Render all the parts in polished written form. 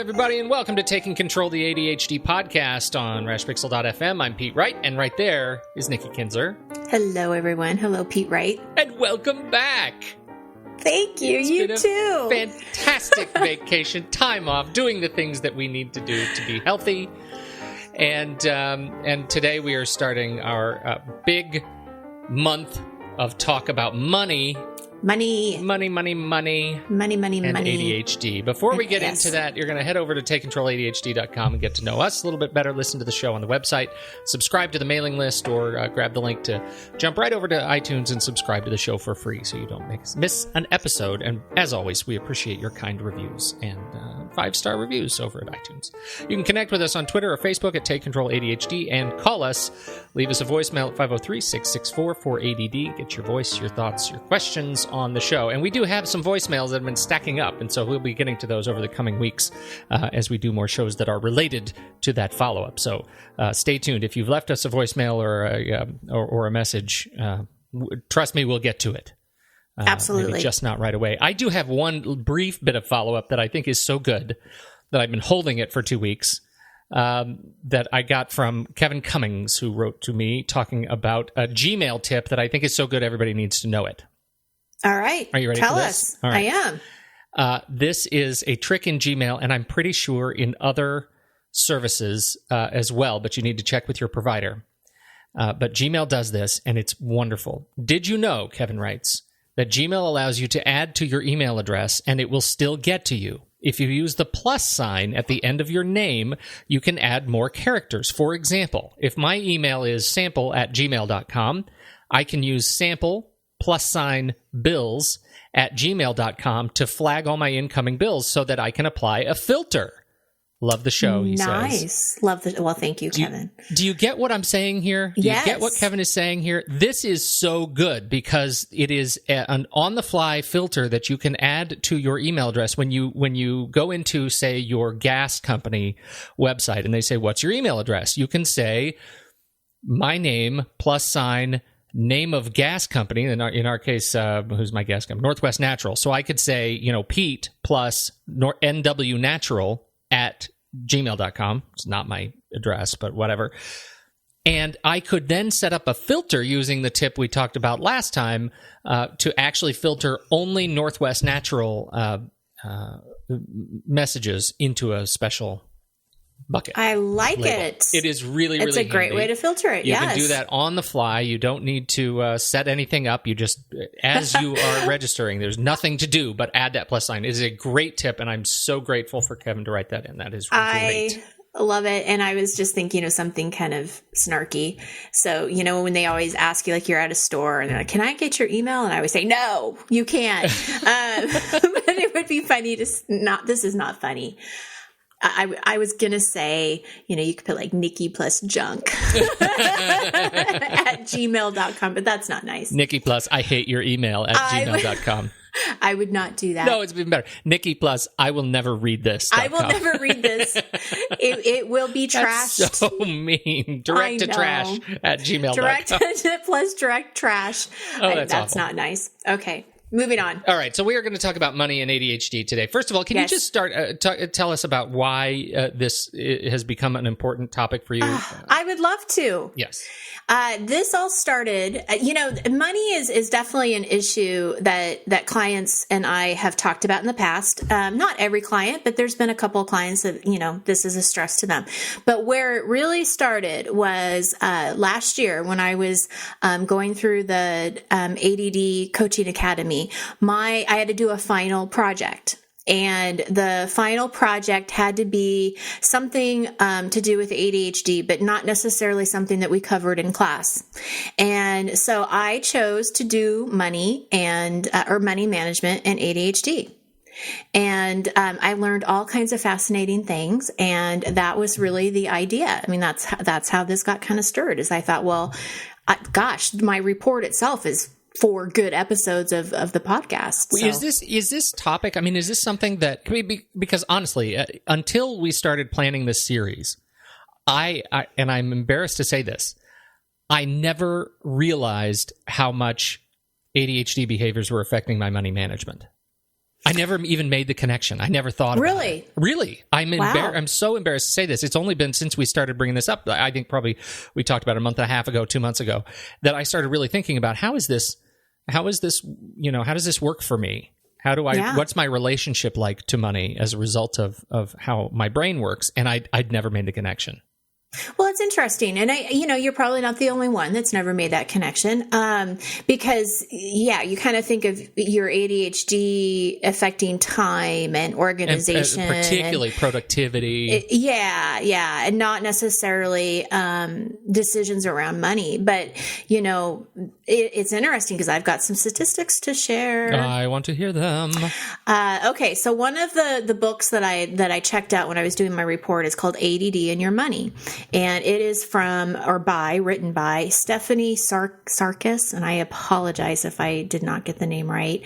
everybody, and welcome to Taking Control, the ADHD podcast on rashpixel.fm. I'm Pete Wright, and right there is Nikki Kinzer. Hello, everyone. Hello, Pete Wright. And welcome back. Thank you. You too. Fantastic vacation, time off, doing the things that we need to do to be healthy. And today we are starting our big month of talk about money. Money. And ADHD. Before we get into that, you're going to head over to takecontroladhd.com and get to know us a little bit better, listen to the show on the website, subscribe to the mailing list, or grab the link to jump right over to iTunes and subscribe to the show for free so you don't miss an episode. And as always, we appreciate your kind reviews and 5-star reviews over at iTunes. You can connect with us on Twitter or Facebook at Take Control ADHD and call us. Leave us a voicemail at 503-664-4ADD. Get your voice, your thoughts, your questions on the show. And we do have some voicemails that have been stacking up, and so we'll be getting to those over the coming weeks as we do more shows that are related to that follow-up. So stay tuned. If you've left us a voicemail or a message, trust me, we'll get to it. Absolutely. Maybe just not right away. I do have one brief bit of follow-up that I think is so good that I've been holding it for 2 weeks. That I got from Kevin Cummings, who wrote to me talking about a Gmail tip that I think is so good everybody needs to know it. All right. Are you ready for this? Tell us. All right. I am. This is a trick in Gmail, and I'm pretty sure in other services as well, but you need to check with your provider. But Gmail does this, and it's wonderful. Did you know, Kevin writes, that Gmail allows you to add to your email address, and it will still get to you? If you use the plus sign at the end of your name, you can add more characters. For example, if my email is sample@gmail.com, I can use sample +bills at gmail.com to flag all my incoming bills so that I can apply a filter. Love the show, he says. Nice. Love the. Well, thank you, Kevin. Do you get what I'm saying here? Do Yes. you get what Kevin is saying here? This is so good because it is an on-the-fly filter that you can add to your email address when you go into, say, your gas company website and they say, "What's your email address?" You can say, "My name +name of gas company." In our case, who's my gas company? Northwest Natural. So I could say, Pete plus NW Natural at gmail.com. It's not my address, but whatever. And I could then set up a filter using the tip we talked about last time to actually filter only Northwest Natural messages into a special bucket. I like label. it. It is really, really It's a great handy. way to filter it, You yes. can do that on the fly. You don't need to set anything up. You just, as you are registering, there's nothing to do but add that plus sign. It is a great tip, and I'm so grateful for Kevin to write that in. That is great. I love it. And I was just thinking of something kind of snarky. So, when they always ask you, like, you're at a store and they're like, "Can I get your email?" And I always say, "No, you can't." But it would be funny this is not funny. I was going to say, you could put like Nikki plus junk at gmail.com, but that's not nice. Nikki plus I hate your email at gmail.com. I would not do that. No, it's even better. Nikki plus I will never read this. I will never read this. It will be trashed. That's so mean. Direct to trash at gmail.com. Direct plus direct trash. Oh, that's awful. Not nice. Okay. Moving on. All right, so we are going to talk about money and ADHD today. First of all, can you just start tell us about why this has become an important topic for you? I would love to. Yes. This all started, money is definitely an issue that clients and I have talked about in the past. Not every client, but there's been a couple of clients that, this is a stress to them. But where it really started was last year when I was going through the ADD Coaching Academy. I had to do a final project. And the final project had to be something to do with ADHD, but not necessarily something that we covered in class. And so I chose to do money or money management and ADHD. And I learned all kinds of fascinating things, and that was really the idea. I mean, that's how this got kind of stirred. Is I thought, well, my report itself is 4 good episodes of the podcast. So. Is this topic? I mean, is this something that because honestly, until we started planning this series, I and I'm embarrassed to say this, I never realized how much ADHD behaviors were affecting my money management. I never even made the connection. I never thought about it. Really? I'm so embarrassed to say this. It's only been since we started bringing this up. I think probably we talked about a month and a half ago, 2 months ago, that I started really thinking about how does this work for me? What's my relationship like to money as a result of how my brain works? And I'd never made the connection. Well, it's interesting. And you're probably not the only one that's never made that connection. Because you kind of think of your ADHD affecting time and organization. And particularly productivity. And not necessarily, decisions around money. But, it's interesting because I've got some statistics to share. I want to hear them. Okay. So one of the books that I checked out when I was doing my report is called ADD and Your Money. And it is written by Stephanie Sarkis. And I apologize if I did not get the name right.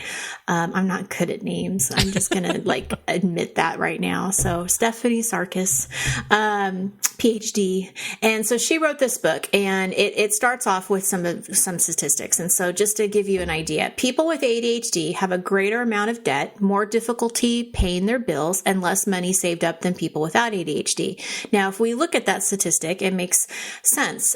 I'm not good at names. I'm just going to admit that right now. So Stephanie Sarkis, PhD. And so she wrote this book, and it starts off with some statistics. And so just to give you an idea, people with ADHD have a greater amount of debt, more difficulty paying their bills, and less money saved up than people without ADHD. Now, if we look at that statistic, it makes sense.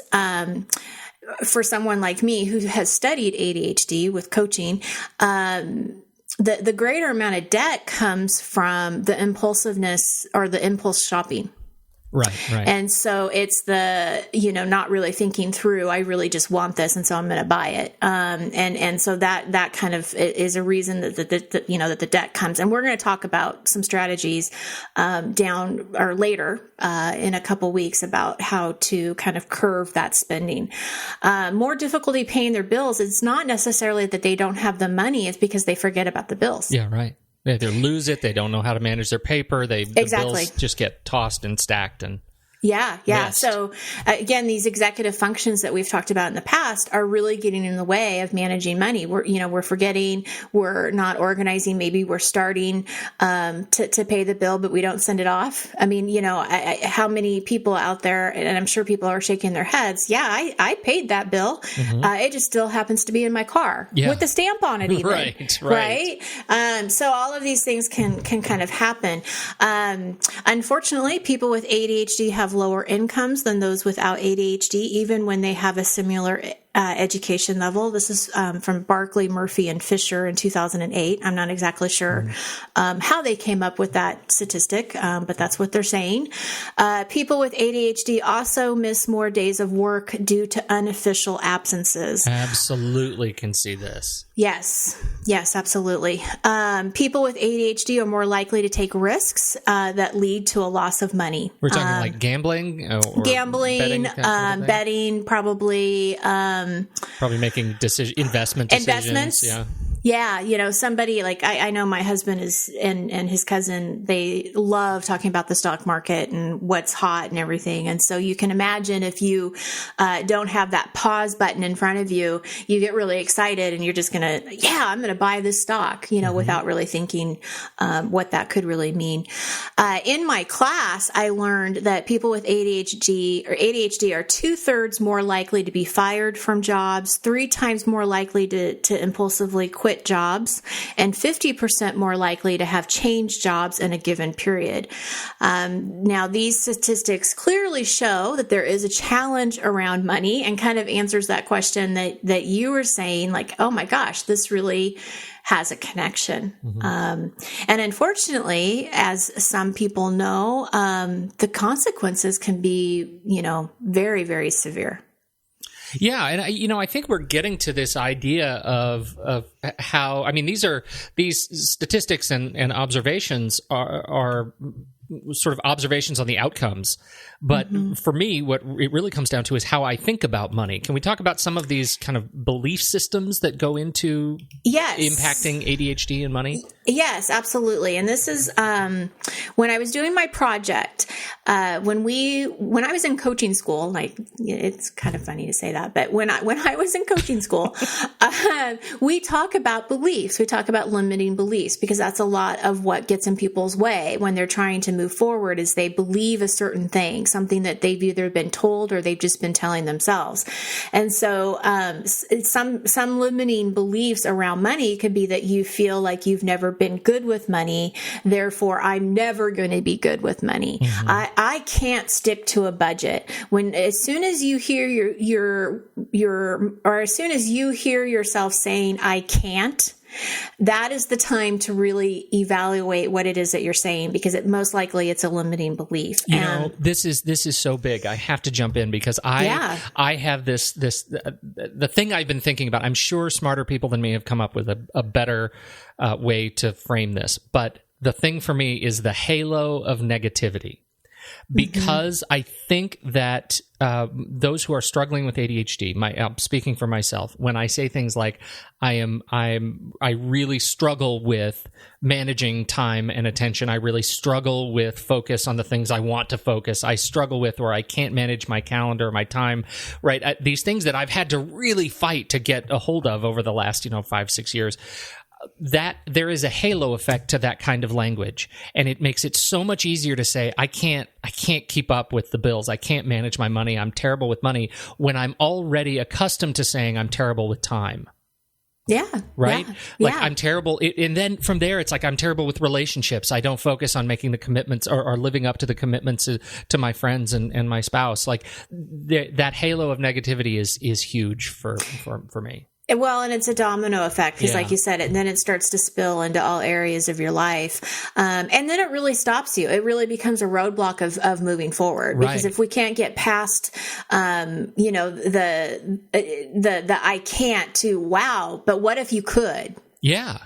For someone like me who has studied ADHD with coaching, the greater amount of debt comes from the impulsiveness or the impulse shopping. Right. And so it's the, not really thinking through, I really just want this, and so I'm going to buy it. And so that kind of is a reason that the debt comes. And we're going to talk about some strategies, later, in a couple weeks about how to kind of curve that spending. More difficulty paying their bills. It's not necessarily that they don't have the money. It's because they forget about the bills. Yeah, right. They either lose it, they don't know how to manage their paper, the bills just get tossed and stacked and Yeah. missed. So again, these executive functions that we've talked about in the past are really getting in the way of managing money. We're forgetting, we're not organizing. Maybe we're starting to pay the bill, but we don't send it off. I mean, how many people out there, and I'm sure people are shaking their heads. Yeah, I paid that bill. Mm-hmm. It just still happens to be in my car with the stamp on it even. Right. So all of these things can kind of happen. Unfortunately, people with ADHD have lower incomes than those without ADHD, even when they have a similar education level. This is from Barkley, Murphy, and Fisher in 2008. I'm not exactly sure how they came up with that statistic, but that's what they're saying. People with ADHD also miss more days of work due to unofficial absences. Absolutely can see this. Yes, absolutely. People with ADHD are more likely to take risks that lead to a loss of money. We're talking like gambling? Or betting, probably. Probably making investments. Yeah. Somebody like I know my husband and his cousin, they love talking about the stock market and what's hot and everything. And so you can imagine if you don't have that pause button in front of you, you get really excited and you're just I'm going to buy this stock, without really thinking what that could really mean. In my class, I learned that people with ADHD are 2/3 more likely to be fired from jobs, 3 times more likely to impulsively quit jobs, and 50% more likely to have changed jobs in a given period. Now, these statistics clearly show that there is a challenge around money, and kind of answers that question that you were saying, like, oh my gosh, this really has a connection. Mm-hmm. And unfortunately, as some people know, the consequences can be, very, very severe. Yeah, and I think we're getting to this idea of how, these statistics and observations are sort of observations on the outcomes. But for me, what it really comes down to is how I think about money. Can we talk about some of these kind of belief systems that go into impacting ADHD and money? Yes, absolutely. And this is when I was doing my project, when I was in coaching school, like it's kind of funny to say that, but when I was in coaching school, we talk about beliefs. We talk about limiting beliefs, because that's a lot of what gets in people's way when they're trying to move forward, is they believe a certain thing, something that they've either been told or they've just been telling themselves. And so some limiting beliefs around money could be that you feel like you've never been good with money. Therefore, I'm never going to be good with money. I can't stick to a budget. As soon as you hear as soon as you hear yourself saying, I can't, that is the time to really evaluate what it is that you're saying, because most likely it's a limiting belief. This is so big. I have to jump in because I have the thing I've been thinking about. I'm sure smarter people than me have come up with a better way to frame this. But the thing for me is the halo of negativity. Because I think that those who are struggling with ADHD, I'm speaking for myself, when I say things like I really struggle with managing time and attention. I really struggle with focus on the things I want to focus. I struggle with, or I can't manage my calendar, my time, right? These things that I've had to really fight to get a hold of over the last, 5-6 years. That there is a halo effect to that kind of language, and it makes it so much easier to say I can't keep up with the bills, I can't manage my money, I'm terrible with money, when I'm already accustomed to saying I'm terrible with time. Yeah. Right? Yeah, I'm terrible. And then from there, it's like I'm terrible with relationships. I don't focus on making the commitments or living up to the commitments to my friends and my spouse. Like that halo of negativity is huge for me. Well, and it's a domino effect because, like you said, and then it starts to spill into all areas of your life, and then it really stops you. It really becomes a roadblock of moving forward. Because if we can't get past, the I can't to wow, but what if you could? Yeah.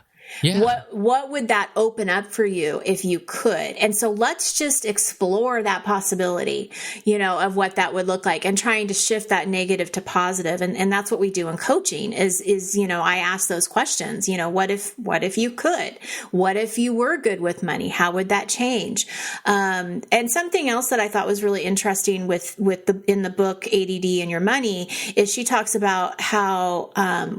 Yeah. What would that open up for you if you could? And so let's just explore that possibility, of what that would look like, and trying to shift that negative to positive. And that's what we do in coaching is, I ask those questions, what if you could? What if you were good with money? How would that change? And something else that I thought was really interesting in the book, ADD and Your Money, is she talks about how,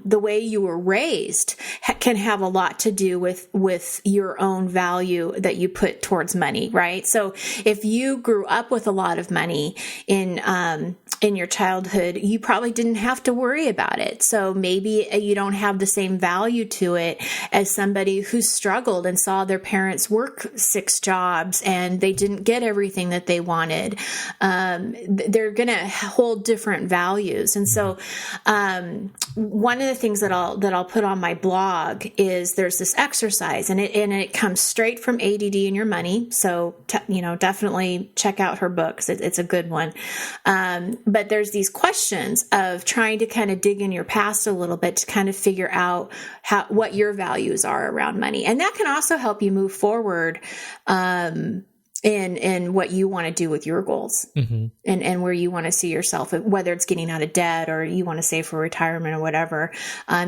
the way you were raised can have a lot to do with your own value that you put towards money, right? So if you grew up with a lot of money in your childhood, you probably didn't have to worry about it. So maybe you don't have the same value to it as somebody who struggled and saw their parents work 6 jobs and they didn't get everything that they wanted. They're going to hold different values. And so one of the things that I'll put on my blog is there's this exercise, and it comes straight from ADD and Your Money. So, definitely check out her books. It's a good one. But there's these questions of trying to kind of dig in your past a little bit to kind of figure out what your values are around money. And that can also help you move forward, in what you want to do with your goals, and where you want to see yourself, whether it's getting out of debt or you want to save for retirement or whatever.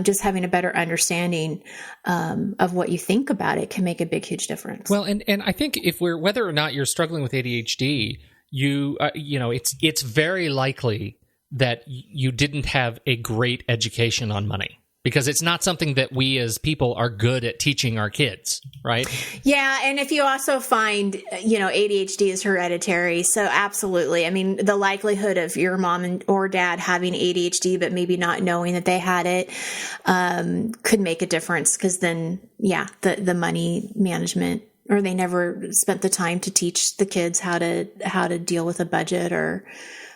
Just having a better understanding of what you think about it can make a big, huge difference. Well, and I think whether or not you're struggling with ADHD, it's very likely that you didn't have a great education on money. Because it's not something that we as people are good at teaching our kids, right? Yeah, and if you also find, ADHD is hereditary, so absolutely. I mean, the likelihood of your mom or dad having ADHD but maybe not knowing that they had it could make a difference, because then, the money management, or they never spent the time to teach the kids how to deal with a budget, or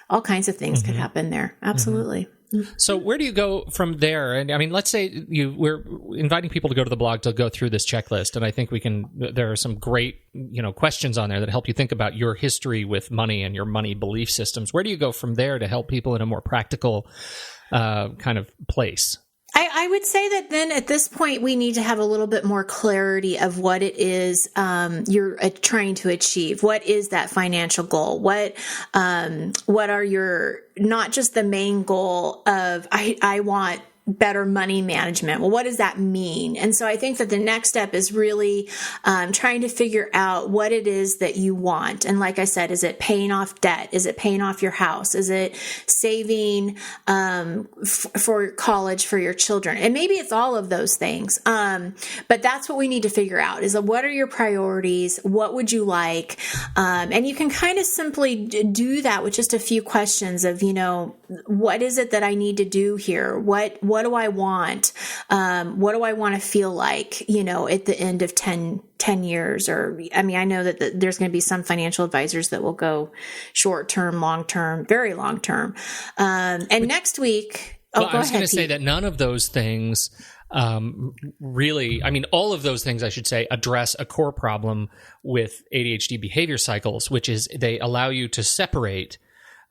all kinds of things could happen there. Absolutely. So where do you go from there? And I mean, let's say we're inviting people to go to the blog to go through this checklist. And I think there are some great, questions on there that help you think about your history with money and your money belief systems. Where do you go from there to help people in a more practical kind of place? I would say that then at this point, we need to have a little bit more clarity of what it is you're trying to achieve. What is that financial goal? What are your, not just the main goal of, I want better money management. Well, what does that mean? And so I think that the next step is really trying to figure out what it is that you want. And like I said, is it paying off debt? Is it paying off your house? Is it saving for college for your children? And maybe it's all of those things. But that's what we need to figure out is what are your priorities? What would you like? And you can kind of simply do that with just a few questions of, what is it that I need to do here? What do I want? What do I want to feel like, at the end of 10 years? Or, I know that there's going to be some financial advisors that will go short term, long term, very long term. And next week, I was going to say that none of those things really, all of those things, I should say, address a core problem with ADHD behavior cycles, which is they allow you to separate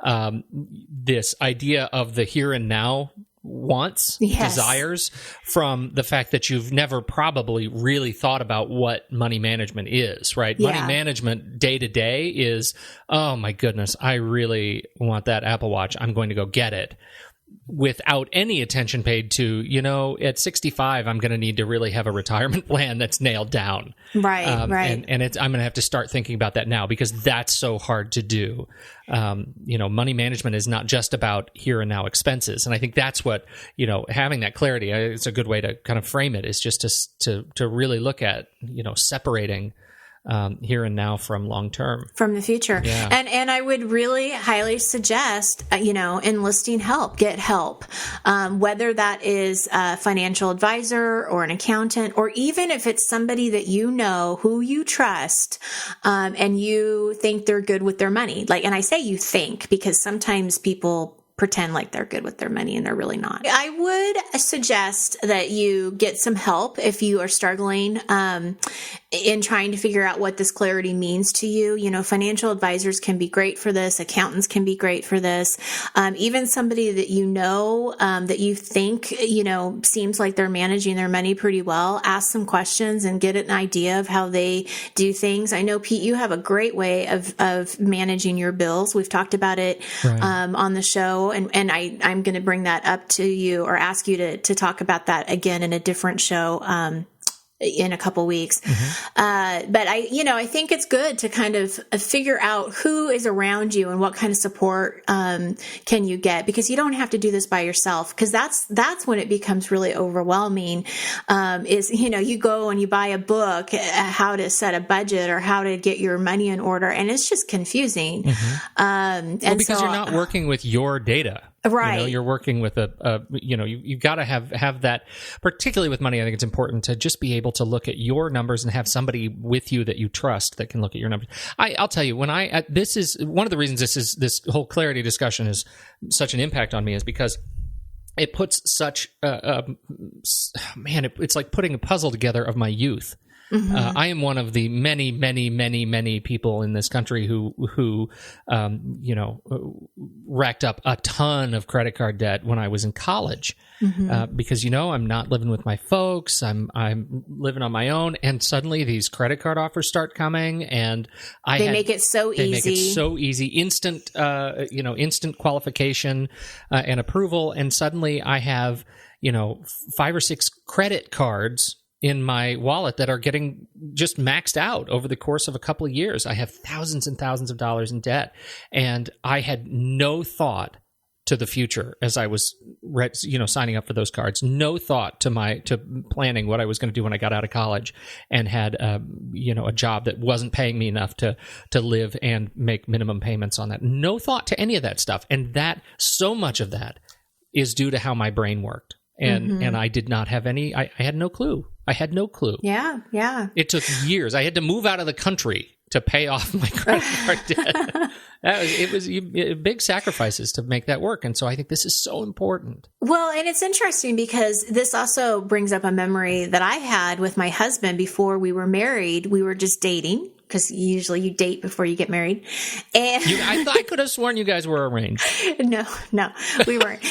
this idea of the here and now wants, desires, from the fact that you've never probably really thought about what money management is, right? Yeah. Money management day to day is, oh my goodness, I really want that Apple Watch. I'm going to go get it. Without any attention paid to, at 65, I'm going to need to really have a retirement plan that's nailed down. Right, right. And I'm going to have to start thinking about that now because that's so hard to do. Money management is not just about here and now expenses. And I think that's what, having that clarity, it's a good way to kind of frame it, is just to really look at, separating here and now from long term, from the future. Yeah. And I would really highly suggest, enlisting help, get help, whether that is a financial advisor or an accountant, or even if it's somebody that who you trust, and you think they're good with their money. And I say you think, because sometimes people pretend like they're good with their money and they're really not. I would suggest that you get some help if you are struggling in trying to figure out what this clarity means to you. Financial advisors can be great for this. Accountants can be great for this. Even somebody that that you think, seems like they're managing their money pretty well. Ask some questions and get an idea of how they do things. I know, Pete, you have a great way of managing your bills. We've talked about it on the show. And I'm going to bring that up to you, or ask you to talk about that again in a different show in a couple weeks. Mm-hmm. But I think it's good to kind of figure out who is around you and what kind of support can you get, because you don't have to do this by yourself. Because that's when it becomes really overwhelming. You go and you buy a book, how to set a budget or how to get your money in order, and it's just confusing. Mm-hmm. Because you're not working with your data. Right. You're working with you've got to have that, particularly with money. I think it's important to just be able to look at your numbers and have somebody with you that you trust that can look at your numbers. I'll tell you, this is one of the reasons this whole clarity discussion is such an impact on me, is because it puts such, it's like putting a puzzle together of my youth. Mm-hmm. I am one of the many, many, many, many people in this country who racked up a ton of credit card debt when I was in college. Mm-hmm. Because I'm not living with my folks. I'm living on my own, and suddenly these credit card offers start coming, and they make it so easy, instant qualification and approval, and suddenly I have 5 or 6 credit cards in my wallet that are getting just maxed out over the course of a couple of years. I have thousands and thousands of dollars in debt, and I had no thought to the future as I was, signing up for those cards. No thought to planning what I was going to do when I got out of college and had, a job that wasn't paying me enough to live and make minimum payments on that. No thought to any of that stuff, and so much of that is due to how my brain worked. And I did not have I had no clue. I had no clue. Yeah, yeah. It took years. I had to move out of the country to pay off my credit card debt. It was big sacrifices to make that work. And so I think this is so important. Well, and it's interesting because this also brings up a memory that I had with my husband before we were married. We were just dating, because usually you date before you get married. And I could have sworn you guys were arranged. No, we weren't.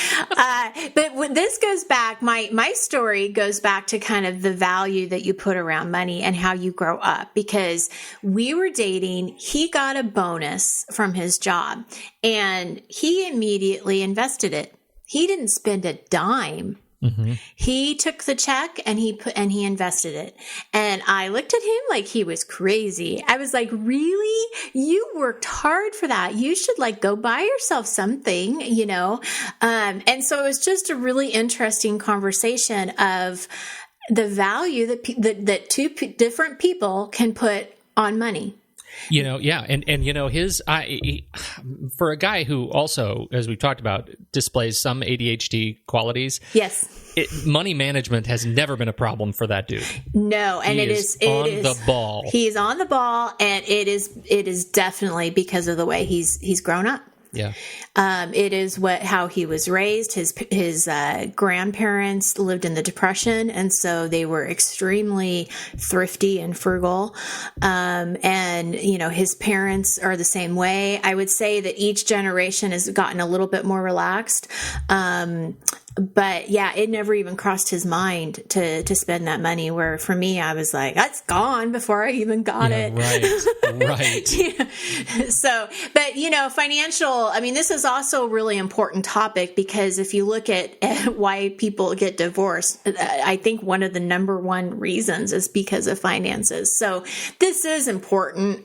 But this goes back, my story goes back to kind of the value that you put around money and how you grow up, because we were dating. He got a bonus from his job and he immediately invested it. He didn't spend a dime. Mm-hmm. He took the check and he invested it. And I looked at him like he was crazy. I was like, really? You worked hard for that. You should go buy yourself something, And so it was just a really interesting conversation of the value that two different people can put on money. For a guy who also, as we've talked about, displays some ADHD qualities. Yes. Money management has never been a problem for that dude. No, and it is the ball. He's on the ball, and it is definitely because of the way he's grown up. Yeah. It is how he was raised. His grandparents lived in the Depression, and so they were extremely thrifty and frugal. And his parents are the same way. I would say that each generation has gotten a little bit more relaxed. But yeah, it never even crossed his mind to spend that money, where for me, I was like, that's gone before I even got it. Right. So, but financial, this is also a really important topic, because if you look at why people get divorced, I think one of the number one reasons is because of finances. So this is important,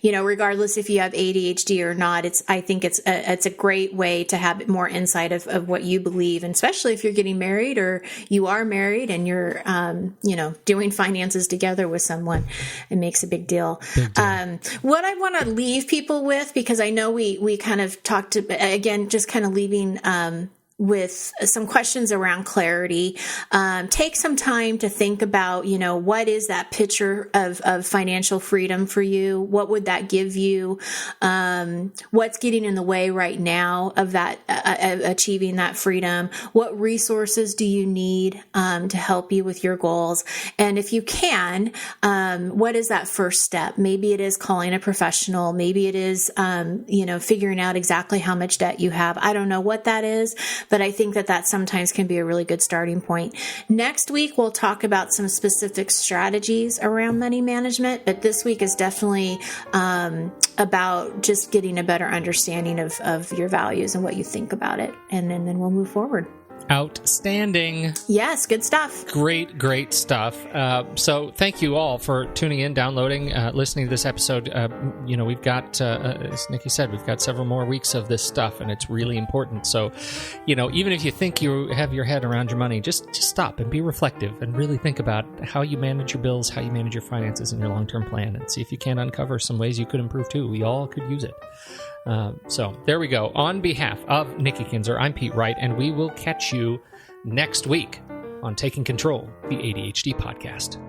regardless if you have ADHD or not. I think it's a great way to have more insight of what you believe. And especially if you're getting married, or you are married and you're, doing finances together with someone, it makes a big deal. What I want to leave people with, because I know we kind of talked again, just kind of leaving, with some questions around clarity. Take some time to think about, what is that picture of financial freedom for you? What would that give you? What's getting in the way right now of that, achieving that freedom? What resources do you need to help you with your goals? And if you can, what is that first step? Maybe it is calling a professional. Maybe it is, figuring out exactly how much debt you have. I don't know what that is, but I think that sometimes can be a really good starting point. Next week, we'll talk about some specific strategies around money management, but this week is definitely about just getting a better understanding of your values and what you think about it. And then we'll move forward. Outstanding. Yes, good stuff. Great stuff. So thank you all for tuning in, downloading, listening to this episode. We've got, as Nikki said, we've got several more weeks of this stuff, and it's really important. So, even if you think you have your head around your money, just stop and be reflective and really think about how you manage your bills, how you manage your finances and your long-term plan, and see if you can uncover some ways you could improve too. We all could use it. So there we go. On behalf of Nikki Kinzer, I'm Pete Wright, and we will catch you next week on Taking Control, the ADHD podcast.